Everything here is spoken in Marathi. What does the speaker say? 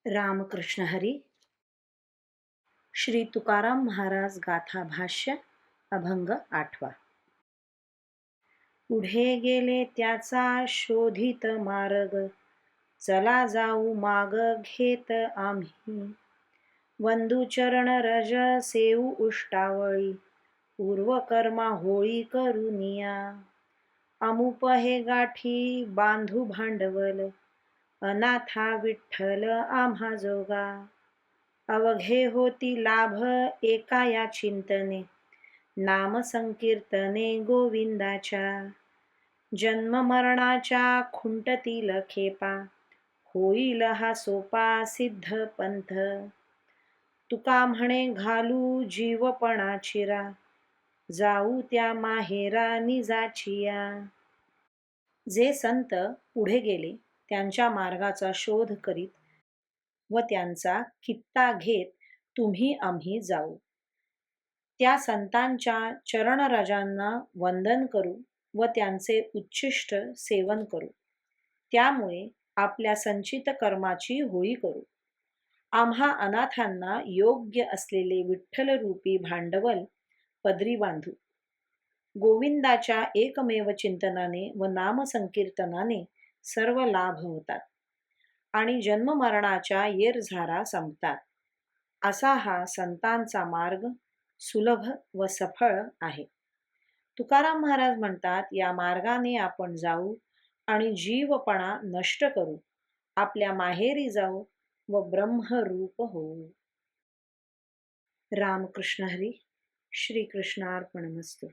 रामकृष्ण हरी. श्री तुकाराम महाराज गाथा भाष्य अभंग 8वा. पुढे गेले त्याचा शोधित मार्ग, चला जाऊ माग घेत आम्ही. वंदुचरण रज सेऊ उष्टावळी, पूर्वकर्मा होळी करुनिया. अमुप हे गाठी बांधू भांडवल, अनाथा विठ्ठल आम्हा जोगा. अवघे होती लाभ एका या चिंतने, नाम संकीर्तने गोविंदाच्या. जन्म मरणाच्या खुंटतील खेपा, होईल हा सोपा सिद्ध पंथ. तुका म्हणे घालू जीवपणा चिरा, जाऊ त्या माहेरा निजाचिया. जे संत पुढे गेले त्यांच्या मार्गाचा शोध करीत व त्यांचा कित्ता घेत तुम्ही आम्ही जाऊ. त्या संतांच्या चरणरजांना वंदन करू व त्यांचे उच्छिष्ट सेवन करू. त्यामुळे आपल्या संचित कर्माची होळी करू. आम्हा अनाथांना योग्य असलेले विठ्ठलरूपी भांडवल पदरी बांधू. गोविंदाच्या एकमेव चिंतनाने व नामसंकीर्तनाने सर्व लाभ होतात आणि जन्ममरणाच्या येरझारा संपतात. असा हा संतांचा मार्ग सुलभ व सफळ आहे. तुकाराम महाराज म्हणतात, या मार्गाने आपण जाऊ आणि जीवपणा नष्ट करू, आपल्या माहेरी जाऊ व ब्रह्मरूप होऊ. रामकृष्ण हरी. श्री कृष्णार्पणमस्तु.